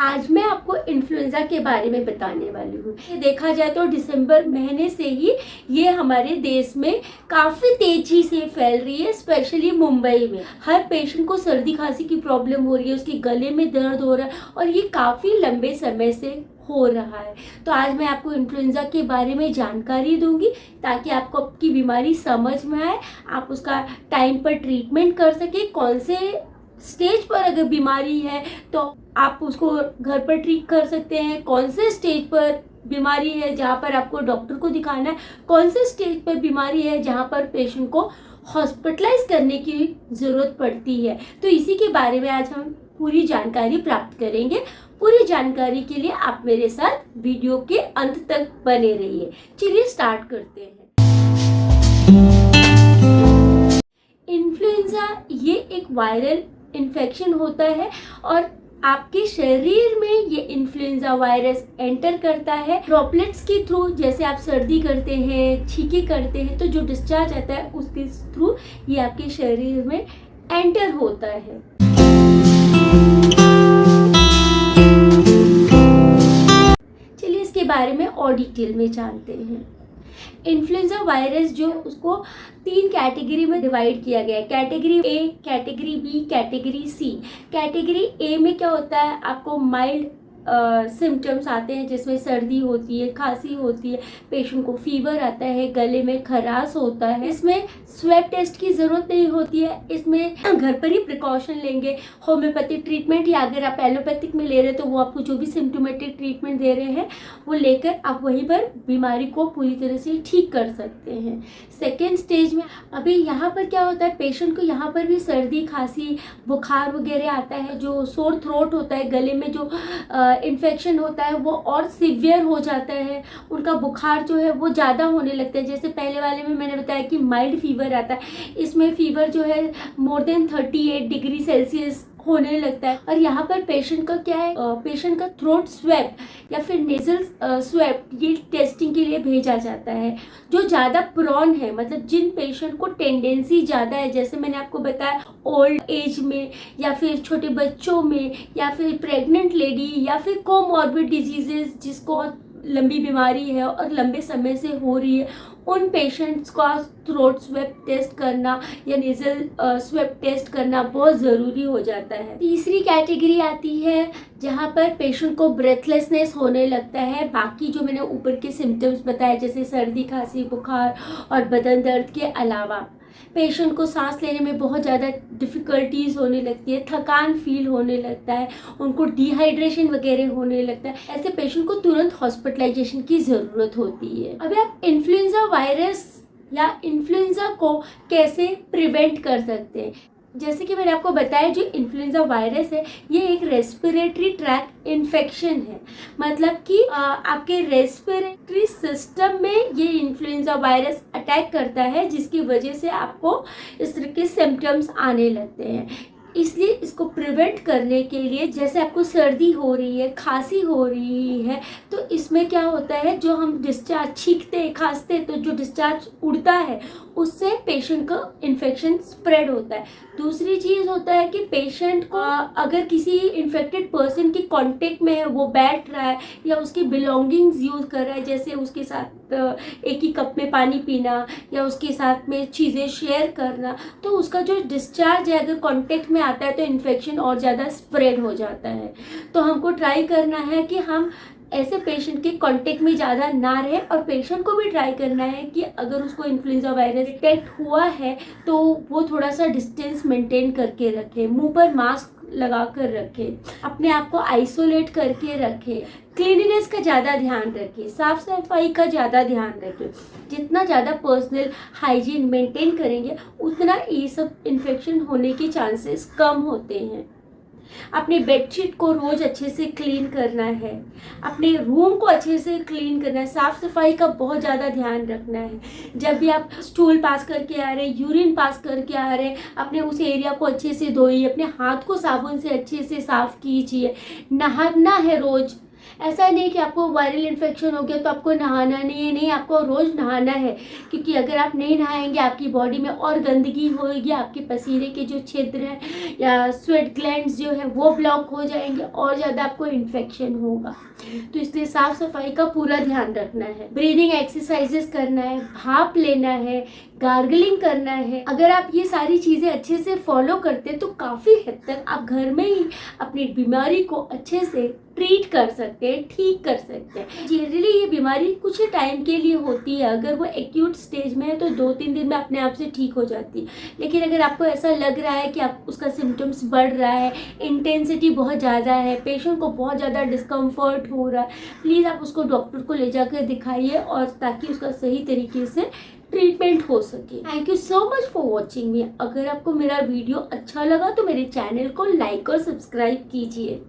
आज मैं आपको इन्फ्लुएंजा के बारे में बताने वाली हूँ। देखा जाए तो दिसंबर महीने से ही ये हमारे देश में काफ़ी तेजी से फैल रही है, स्पेशली मुंबई में। हर पेशेंट को सर्दी खांसी की प्रॉब्लम हो रही है, उसके गले में दर्द हो रहा है और ये काफ़ी लंबे समय से हो रहा है। तो आज मैं आपको इन्फ्लुएंजा के बारे में जानकारी दूंगी ताकि आपको आपकी बीमारी समझ में आए, आप उसका टाइम पर ट्रीटमेंट कर सके। कौन से स्टेज पर अगर बीमारी है तो आप उसको घर पर ट्रीट कर सकते हैं, कौन से स्टेज पर बीमारी है जहाँ पर आपको डॉक्टर को दिखाना है, कौन से स्टेज पर बीमारी है जहाँ पर पेशेंट को हॉस्पिटलाइज करने की ज़रूरत पड़ती है। तो इसी के बारे में आज हम पूरी जानकारी प्राप्त करेंगे। पूरी जानकारी के लिए आप मेरे साथ वीडियो के अंत तक बने रहिए। चलिए स्टार्ट करते हैं। इन्फ्लुएंजा ये एक वायरल इन्फेक्शन होता है और आपके शरीर में ये इन्फ्लुएंजा वायरस एंटर करता है ड्रॉपलेट्स के थ्रू। जैसे आप सर्दी करते हैं, छींके करते हैं तो जो डिस्चार्ज आता है उसके थ्रू ये आपके शरीर में एंटर होता है। चलिए इसके बारे में और डिटेल में जानते हैं। इन्फ्लुएंजा वायरस जो उसको 3 कैटेगरी में डिवाइड किया गया है। Category A, category B, category C. Category A में क्या होता है, आपको माइल्ड सिम्टम्स आते हैं जिसमें सर्दी होती है, खांसी होती है, पेशेंट को फीवर आता है, गले में खराश होता है। इसमें स्वैब टेस्ट की ज़रूरत नहीं होती है, इसमें घर पर ही प्रिकॉशन लेंगे। होम्योपैथिक ट्रीटमेंट या अगर आप एलोपैथिक में ले रहे हैं तो वो आपको जो भी सिम्टोमेटिक ट्रीटमेंट दे रहे हैं वो लेकर आप वहीं पर बीमारी को पूरी तरह से ठीक कर सकते हैं। सेकेंड स्टेज में अभी यहाँ पर क्या होता है, पेशेंट को यहाँ पर भी सर्दी खांसी बुखार वगैरह आता है, जो सोर थ्रोट होता है, गले में जो इन्फेक्शन होता है वो और सिवियर हो जाता है। उनका बुखार जो है वो ज़्यादा होने लगता है। जैसे पहले वाले में मैंने बताया कि माइल्ड फीवर आता है, इसमें फीवर जो है मोर देन 38 डिग्री सेल्सियस होने लगता है। और यहाँ पर पेशेंट का क्या है, पेशेंट का थ्रोट स्वैब या फिर नेजल स्वैब ये टेस्टिंग के लिए भेजा जाता है। जो ज़्यादा प्रोन है, मतलब जिन पेशेंट को टेंडेंसी ज़्यादा है, जैसे मैंने आपको बताया ओल्ड एज में या फिर छोटे बच्चों में या फिर प्रेग्नेंट लेडी या फिर कोमॉर्बिड डिजीजेस जिसको लंबी बीमारी है और लंबे समय से हो रही है, उन पेशेंट्स का थ्रोट स्वैब टेस्ट करना या नेजल स्वैब टेस्ट करना बहुत ज़रूरी हो जाता है। तीसरी कैटेगरी आती है जहाँ पर पेशेंट को ब्रेथलेसनेस होने लगता है। बाकी जो मैंने ऊपर के सिम्टम्स बताए जैसे सर्दी खांसी बुखार और बदन दर्द के अलावा पेशेंट को सांस लेने में बहुत ज़्यादा डिफ़िकल्टीज होने लगती है, थकान फील होने लगता है, उनको डिहाइड्रेशन वगैरह होने लगता है। ऐसे पेशेंट को तुरंत हॉस्पिटलाइजेशन की ज़रूरत होती है। अभी आप इन्फ्लुएंजा वायरस या इन्फ्लुएंजा को कैसे प्रिवेंट कर सकते हैं। जैसे कि मैंने आपको बताया, जो इन्फ्लुएंजा वायरस है ये एक रेस्पिरेटरी ट्रैक इन्फेक्शन है। मतलब कि आपके रेस्पिरेटरी सिस्टम में ये इन्फ्लुएंजा वायरस अटैक करता है, जिसकी वजह से आपको इस तरह के सिम्टम्स आने लगते हैं। इसलिए इसको प्रिवेंट करने के लिए, जैसे आपको सर्दी हो रही है, खांसी हो रही है, तो इसमें क्या होता है, जो हम डिस्चार्ज छींकते खांसते तो जो डिस्चार्ज उड़ता है उससे पेशेंट का इन्फेक्शन स्प्रेड होता है। दूसरी चीज़ होता है कि पेशेंट को अगर किसी इन्फेक्टेड पर्सन के कांटेक्ट में है, वो बैठ रहा है या उसकी बिलोंगिंग्स यूज़ कर रहा है, जैसे उसके साथ एक ही कप में पानी पीना या उसके साथ में चीज़ें शेयर करना, तो उसका जो डिस्चार्ज है अगर कांटेक्ट में आता है तो इन्फेक्शन और ज़्यादा स्प्रेड हो जाता है। तो हमको ट्राई करना है कि हम ऐसे पेशेंट के कांटेक्ट में ज़्यादा ना रहे और पेशेंट को भी ट्राई करना है कि अगर उसको इन्फ्लुएंजा वायरस डिटेक्ट हुआ है तो वो थोड़ा सा डिस्टेंस मेंटेन करके रखे, मुंह पर मास्क लगा कर रखे, अपने आप को आइसोलेट करके रखे, क्लीनिनेस का ज़्यादा ध्यान रखें, साफ सफाई का ज़्यादा ध्यान रखें। जितना ज़्यादा पर्सनल हाइजीन मेंटेन करेंगे उतना ये सब इन्फेक्शन होने के चांसेस कम होते हैं। अपने बेडशीट को रोज़ अच्छे से क्लीन करना है, अपने रूम को अच्छे से क्लीन करना है, साफ़ सफाई का बहुत ज़्यादा ध्यान रखना है। जब भी आप स्टूल पास करके आ रहे हैं, यूरिन पास करके आ रहे हैं, अपने उस एरिया को अच्छे से धोइए, अपने हाथ को साबुन से अच्छे से साफ़ कीजिए। नहाना है रोज़, ऐसा नहीं कि आपको वायरल इन्फेक्शन हो गया तो आपको नहाना नहीं है, नहीं, आपको रोज़ नहाना है, क्योंकि अगर आप नहीं नहाएंगे आपकी बॉडी में और गंदगी होगी, आपके पसीने के जो छिद्र हैं या स्वेट ग्लैंड्स जो है वो ब्लॉक हो जाएंगे और ज़्यादा आपको इन्फेक्शन होगा। तो इसलिए साफ सफाई का पूरा ध्यान रखना है, ब्रीदिंग एक्सरसाइजेस करना है, भाप लेना है, गार्गलिंग करना है। अगर आप ये सारी चीज़ें अच्छे से फॉलो करते हैं तो काफ़ी हद तक आप घर में ही अपनी बीमारी को अच्छे से ट्रीट कर सकते हैं, ठीक कर सकते हैं। जनरली ये बीमारी कुछ ही टाइम के लिए होती है, अगर वो एक्यूट स्टेज में है तो 2-3 दिन में अपने आप से ठीक हो जाती है। लेकिन अगर आपको ऐसा लग रहा है कि आप उसका सिम्टम्स बढ़ रहा है, इंटेंसिटी बहुत ज़्यादा है, पेशेंट को बहुत ज़्यादा डिस्कम्फर्ट हो रहा है, प्लीज़ आप उसको डॉक्टर को ले जाकर दिखाइए और ताकि उसका सही तरीके से ट्रीटमेंट हो सके। Thank you so much for watching मी। अगर आपको मेरा वीडियो अच्छा लगा तो मेरे चैनल को लाइक और सब्सक्राइब कीजिए।